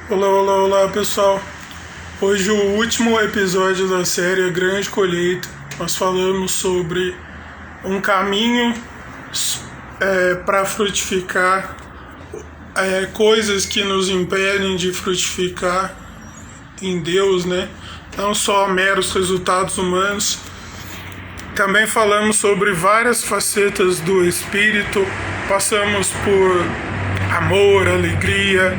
Olá, olá, olá pessoal. Hoje o último episódio da série A Grande Colheita. Nós falamos sobre um caminho para frutificar, coisas que nos impedem de frutificar em Deus, né? Não só meros resultados humanos. Também falamos sobre várias facetas do Espírito. Passamos por amor, alegria,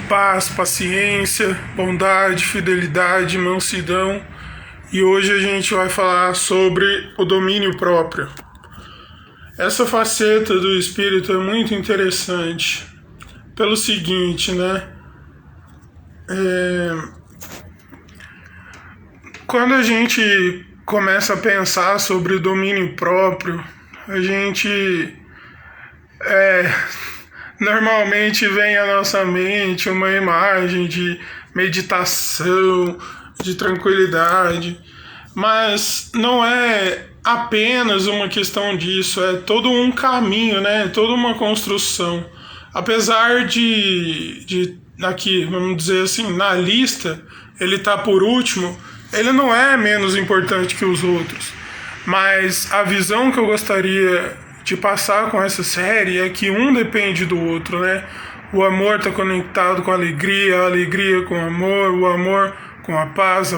paz, paciência, bondade, fidelidade, mansidão. E hoje a gente vai falar sobre o domínio próprio. Essa faceta do Espírito é muito interessante pelo seguinte, né? Quando a gente começa a pensar sobre o domínio próprio, a gente normalmente vem à nossa mente uma imagem de meditação, de tranquilidade, mas não é apenas uma questão disso, é todo um caminho, né? Toda uma construção. Apesar de aqui, vamos dizer assim, na lista, ele está por último, ele não é menos importante que os outros. Mas a visão que eu gostaria de passar com essa série é que um depende do outro, né? O amor está conectado com a alegria com o amor com a paz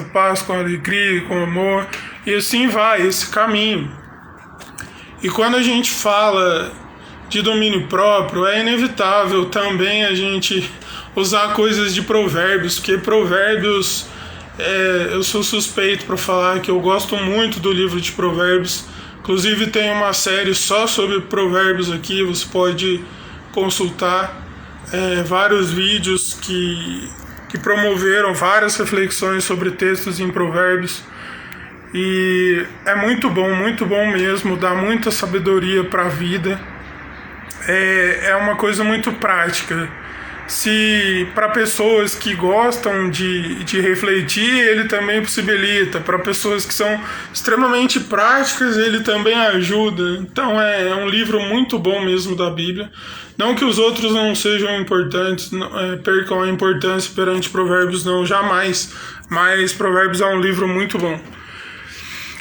com a alegria e com o amor, e assim vai, esse caminho. E quando a gente fala de domínio próprio, é inevitável também a gente usar coisas de provérbios, porque provérbios, eu sou suspeito para falar que eu gosto muito do livro de provérbios. Inclusive tem uma série só sobre provérbios aqui, você pode consultar vários vídeos que promoveram várias reflexões sobre textos em provérbios. E é muito bom mesmo, dá muita sabedoria para a vida. É uma coisa muito prática. Se para pessoas que gostam de refletir, ele também possibilita. Para pessoas que são extremamente práticas, ele também ajuda. Então é um livro muito bom mesmo da Bíblia. Não que os outros não sejam importantes, percam a importância perante Provérbios, não, jamais. Mas Provérbios é um livro muito bom.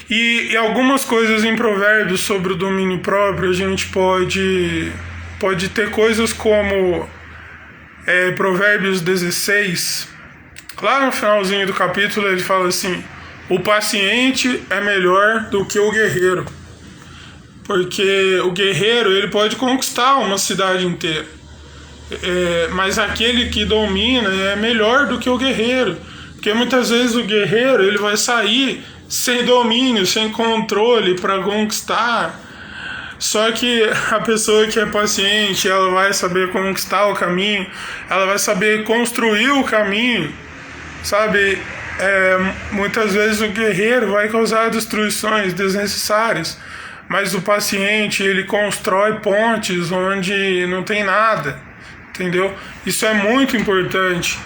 E algumas coisas em Provérbios sobre o domínio próprio, a gente pode ter coisas como Provérbios 16, lá no finalzinho do capítulo ele fala assim: o paciente é melhor do que o guerreiro, porque o guerreiro ele pode conquistar uma cidade inteira, mas aquele que domina é melhor do que o guerreiro, porque muitas vezes o guerreiro ele vai sair sem domínio, sem controle para conquistar. Só que a pessoa que é paciente, ela vai saber conquistar o caminho, ela vai saber construir o caminho, sabe? Muitas vezes o guerreiro vai causar destruições desnecessárias, mas o paciente, ele constrói pontes onde não tem nada, entendeu? Isso é muito importante.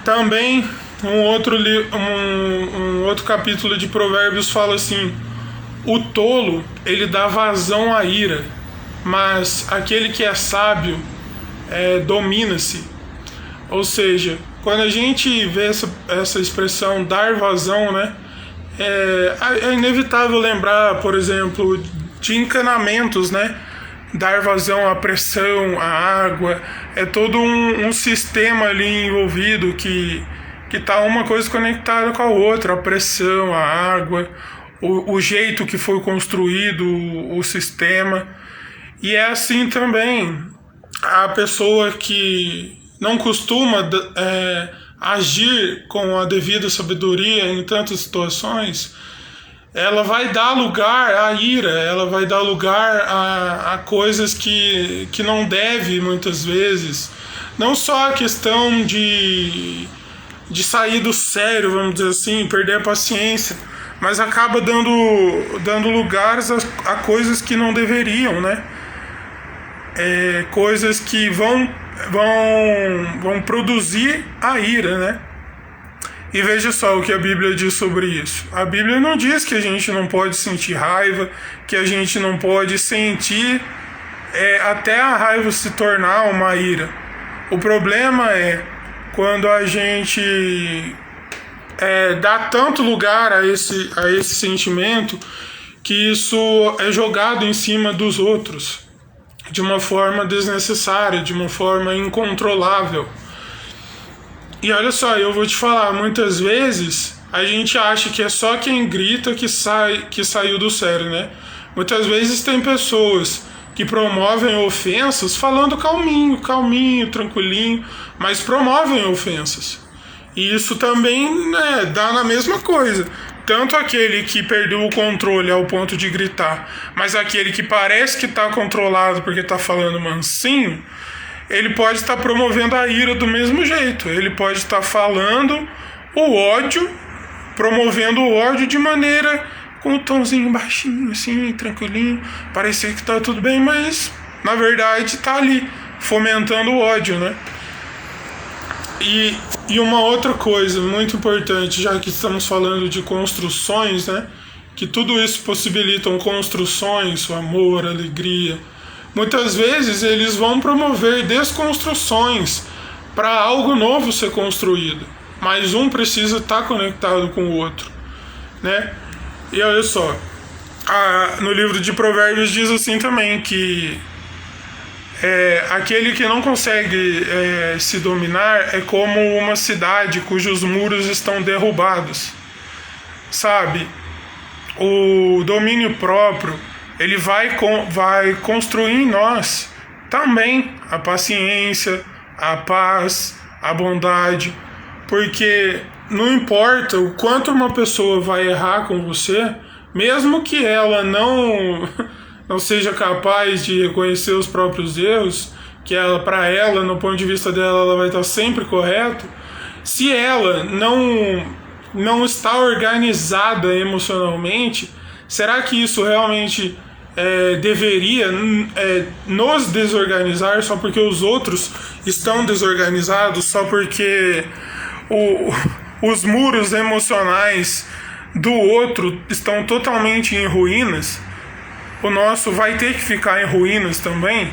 Também, um outro capítulo de Provérbios fala assim: o tolo, ele dá vazão à ira, mas aquele que é sábio domina-se. Ou seja, quando a gente vê essa expressão dar vazão, né, é inevitável lembrar, por exemplo, de encanamentos, né? Dar vazão à pressão, à água, é todo um sistema ali envolvido que está uma coisa conectada com a outra, a pressão, a água, o jeito que foi construído o sistema. E é assim também a pessoa que não costuma agir com a devida sabedoria em tantas situações, ela vai dar lugar à ira, ela vai dar lugar a coisas que não deve muitas vezes. Não só a questão de sair do sério, vamos dizer assim, perder a paciência, mas acaba dando lugares a coisas que não deveriam, né? Coisas que vão produzir a ira, né? E veja só o que a Bíblia diz sobre isso. A Bíblia não diz que a gente não pode sentir raiva, que a gente não pode sentir até a raiva se tornar uma ira. O problema é quando a gente dá tanto lugar a esse sentimento que isso é jogado em cima dos outros de uma forma desnecessária, de uma forma incontrolável. E olha só, eu vou te falar, muitas vezes a gente acha que é só quem grita que saiu do sério, né? Muitas vezes tem pessoas que promovem ofensas falando calminho, tranquilinho, mas promovem ofensas. E isso também, né, dá na mesma coisa. Tanto aquele que perdeu o controle ao ponto de gritar, mas aquele que parece que está controlado porque está falando mansinho, ele pode estar promovendo a ira do mesmo jeito. Ele pode estar falando o ódio, promovendo o ódio de maneira com o tomzinho baixinho, assim, tranquilinho, parecer que está tudo bem, mas na verdade está ali fomentando o ódio, né? E uma outra coisa muito importante, já que estamos falando de construções, né? Que tudo isso possibilitam construções, o amor, a alegria. Muitas vezes eles vão promover desconstruções para algo novo ser construído, mas um precisa estar conectado com o outro, né? E olha só, no livro de Provérbios diz assim também que aquele que não consegue se dominar é como uma cidade cujos muros estão derrubados, sabe? O domínio próprio, ele vai construir em nós também a paciência, a paz, a bondade, porque não importa o quanto uma pessoa vai errar com você, mesmo que ela não seja capaz de reconhecer os próprios erros, que para ela, no ponto de vista dela, ela vai estar sempre correta, se ela não está organizada emocionalmente, será que isso realmente deveria nos desorganizar só porque os outros estão desorganizados, só porque os muros emocionais do outro estão totalmente em ruínas? O nosso vai ter que ficar em ruínas também?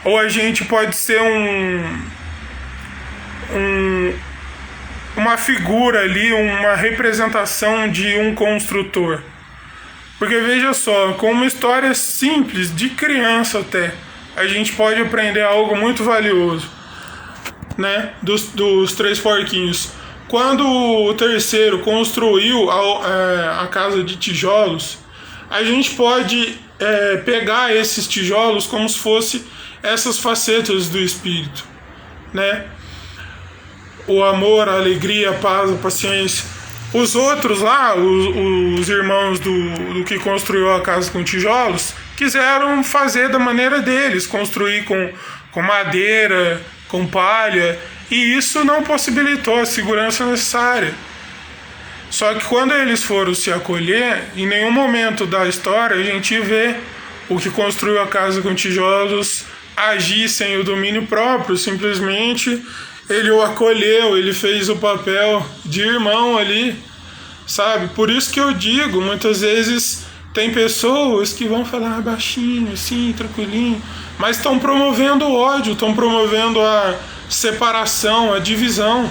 Ou a gente pode ser uma figura ali, uma representação de um construtor? Porque veja só, com uma história simples, de criança até, a gente pode aprender algo muito valioso, né? Dos três porquinhos. Quando o terceiro construiu a casa de tijolos, a gente pode pegar esses tijolos como se fosse essas facetas do espírito, né? O amor, a alegria, a paz, a paciência. Os outros lá, os irmãos do que construiu a casa com tijolos, quiseram fazer da maneira deles, construir com madeira, com palha, e isso não possibilitou a segurança necessária. Só que quando eles foram se acolher, em nenhum momento da história a gente vê o que construiu a casa com tijolos agir sem o domínio próprio. Simplesmente ele o acolheu, ele fez o papel de irmão ali, sabe? Por isso que eu digo, muitas vezes tem pessoas que vão falar baixinho, assim, tranquilinho, mas estão promovendo o ódio, estão promovendo a separação, a divisão.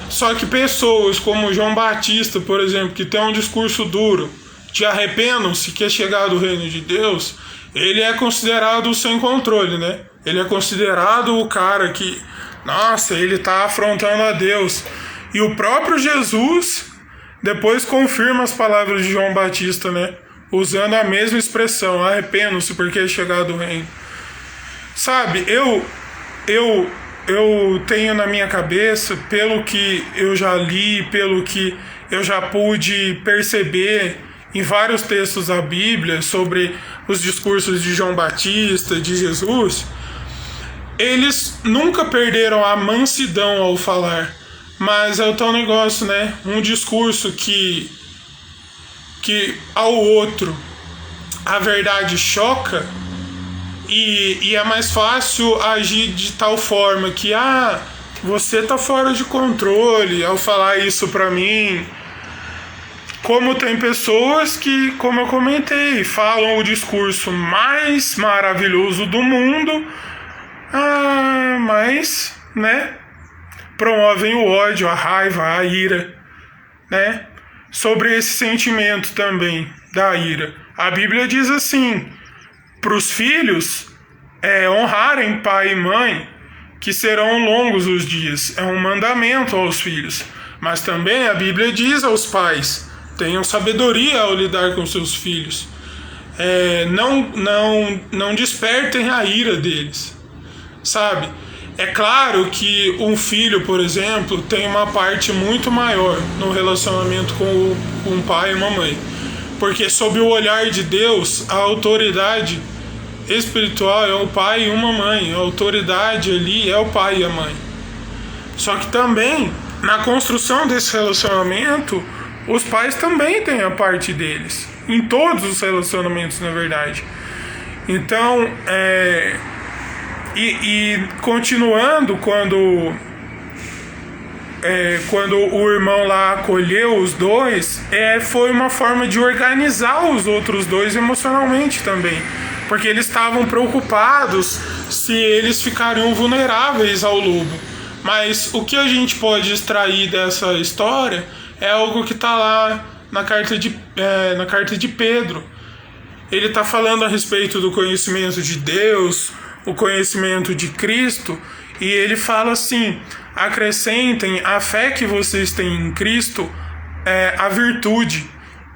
Só que pessoas como João Batista, por exemplo, que tem um discurso duro, de arrependam-se que é chegado o reino de Deus, ele é considerado sem controle, né? Ele é considerado o cara que, nossa, ele está afrontando a Deus. E o próprio Jesus depois confirma as palavras de João Batista, né? Usando a mesma expressão, arrependam-se porque é chegado o reino. Sabe, eu tenho na minha cabeça, pelo que eu já li, pelo que eu já pude perceber em vários textos da Bíblia sobre os discursos de João Batista, de Jesus, eles nunca perderam a mansidão ao falar. Mas é o tal negócio, né? Um discurso que ao outro a verdade choca, e é mais fácil agir de tal forma que você tá fora de controle ao falar isso pra mim. Como tem pessoas que, como eu comentei, falam o discurso mais maravilhoso do mundo. mas, né, promovem o ódio, a raiva, a ira, né? Sobre esse sentimento também da ira. A Bíblia diz assim, para os filhos honrarem pai e mãe, que serão longos os dias. É um mandamento aos filhos. Mas também a Bíblia diz aos pais, tenham sabedoria ao lidar com seus filhos. Não despertem a ira deles, sabe? É claro que um filho, por exemplo, tem uma parte muito maior no relacionamento com um pai e uma mãe. Porque sob o olhar de Deus, a autoridade espiritual é o pai e uma mãe. A autoridade ali é o pai e a mãe. Só que também, na construção desse relacionamento, os pais também têm a parte deles. Em todos os relacionamentos, na verdade. Então, continuando, quando o irmão lá acolheu os dois, foi uma forma de organizar os outros dois emocionalmente também. Porque eles estavam preocupados se eles ficariam vulneráveis ao lobo. Mas o que a gente pode extrair dessa história é algo que está lá na carta de Pedro. Ele está falando a respeito do conhecimento de Deus, o conhecimento de Cristo, e ele fala assim: acrescentem a fé que vocês têm em Cristo, a virtude,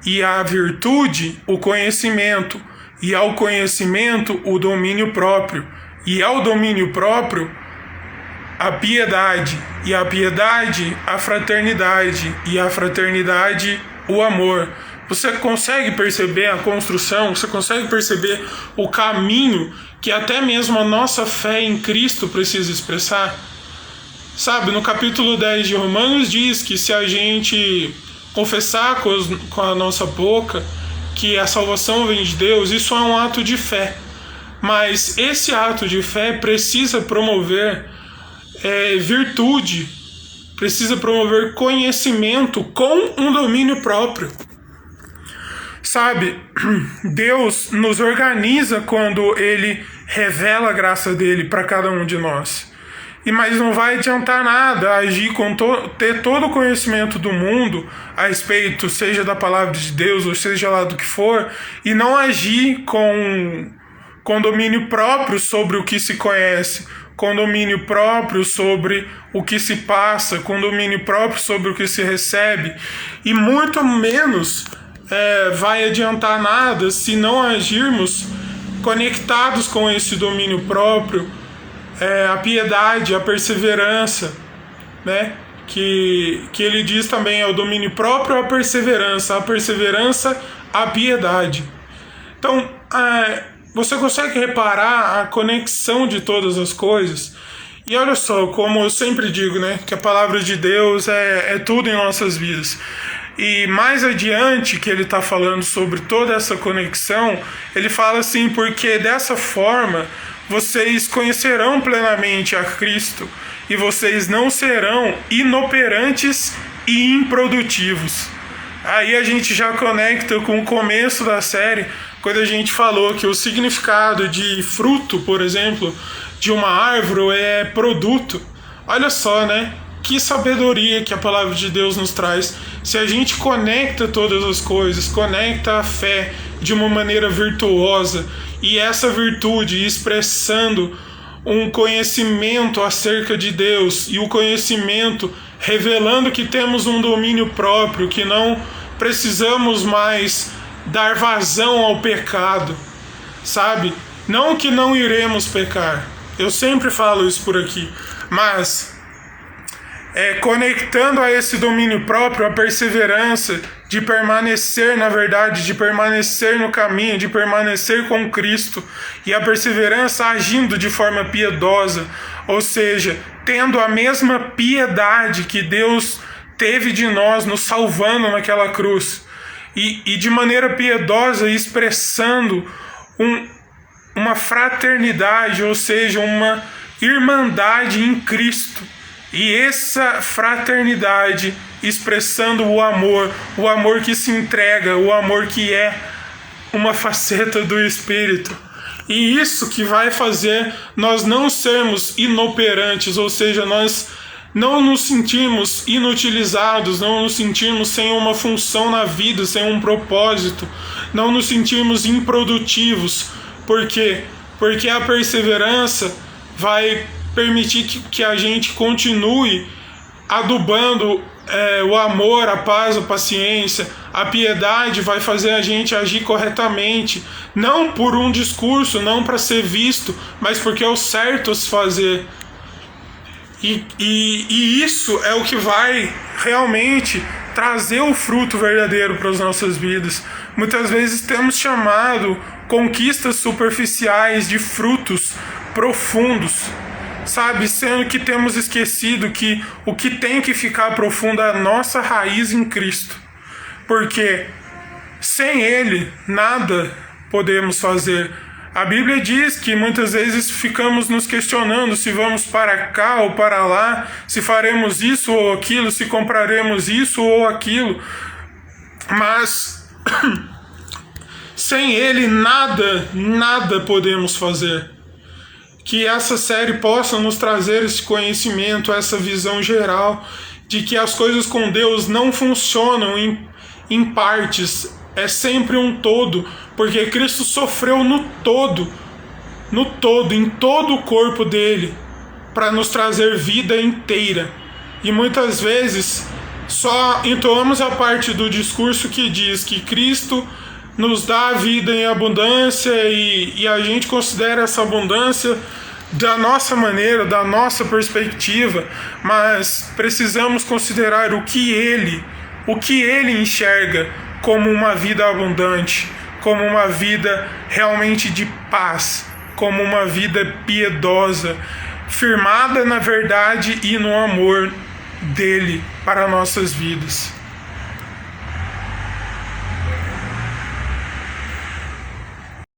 e a virtude, o conhecimento, e ao conhecimento, o domínio próprio, e ao domínio próprio, a piedade, e a piedade, a fraternidade, e a fraternidade, o amor. Você consegue perceber a construção, você consegue perceber o caminho que até mesmo a nossa fé em Cristo precisa expressar? Sabe, no capítulo 10 de Romanos diz que se a gente confessar com a nossa boca que a salvação vem de Deus, isso é um ato de fé. Mas esse ato de fé precisa promover virtude, precisa promover conhecimento com um domínio próprio. Sabe, Deus nos organiza quando Ele revela a graça dele para cada um de nós. Mas não vai adiantar nada agir ter todo o conhecimento do mundo a respeito, seja da palavra de Deus, ou seja lá do que for, e não agir com domínio próprio sobre o que se conhece, com domínio próprio sobre o que se passa, com domínio próprio sobre o que se recebe, e muito menos vai adiantar nada se não agirmos conectados com esse domínio próprio, a piedade, a perseverança, né? Que ele diz também é o domínio próprio, a perseverança, a piedade. Então, você consegue reparar a conexão de todas as coisas? E olha só, como eu sempre digo, né, que a palavra de Deus é tudo em nossas vidas. E mais adiante que ele está falando sobre toda essa conexão, ele fala assim: porque dessa forma vocês conhecerão plenamente a Cristo e vocês não serão inoperantes e improdutivos. Aí a gente já conecta com o começo da série, quando a gente falou que o significado de fruto, por exemplo, de uma árvore é produto. Olha só, né? Que sabedoria que a palavra de Deus nos traz. Se a gente conecta todas as coisas, conecta a fé de uma maneira virtuosa, e essa virtude expressando um conhecimento acerca de Deus, e o conhecimento revelando que temos um domínio próprio, que não precisamos mais dar vazão ao pecado, sabe? Não que não iremos pecar, eu sempre falo isso por aqui, mas conectando a esse domínio próprio a perseverança de permanecer na verdade, de permanecer no caminho, de permanecer com Cristo, e a perseverança agindo de forma piedosa, ou seja, tendo a mesma piedade que Deus teve de nós, nos salvando naquela cruz, e de maneira piedosa expressando uma fraternidade, ou seja, uma irmandade em Cristo. E essa fraternidade expressando o amor que se entrega, o amor que é uma faceta do Espírito. E isso que vai fazer nós não sermos inoperantes, ou seja, nós não nos sentirmos inutilizados, não nos sentirmos sem uma função na vida, sem um propósito, não nos sentirmos improdutivos. Por quê? Porque a perseverança vai permitir que a gente continue adubando o amor, a paz, a paciência. A piedade vai fazer a gente agir corretamente, não por um discurso, não para ser visto, mas porque é o certo a se fazer. E isso é o que vai realmente trazer o fruto verdadeiro para as nossas vidas. Muitas vezes temos chamado conquistas superficiais de frutos profundos, sabe? Sendo que temos esquecido que o que tem que ficar profundo é a nossa raiz em Cristo. Porque sem Ele nada podemos fazer. A Bíblia diz que muitas vezes ficamos nos questionando se vamos para cá ou para lá, se faremos isso ou aquilo, se compraremos isso ou aquilo. Mas sem Ele nada podemos fazer. Que essa série possa nos trazer esse conhecimento, essa visão geral de que as coisas com Deus não funcionam em partes, é sempre um todo, porque Cristo sofreu no todo, em todo o corpo dele, para nos trazer vida inteira. E muitas vezes só entoamos a parte do discurso que diz que Cristo nos dá a vida em abundância e a gente considera essa abundância da nossa maneira, da nossa perspectiva, mas precisamos considerar o que ele enxerga como uma vida abundante, como uma vida realmente de paz, como uma vida piedosa, firmada na verdade e no amor dele para nossas vidas.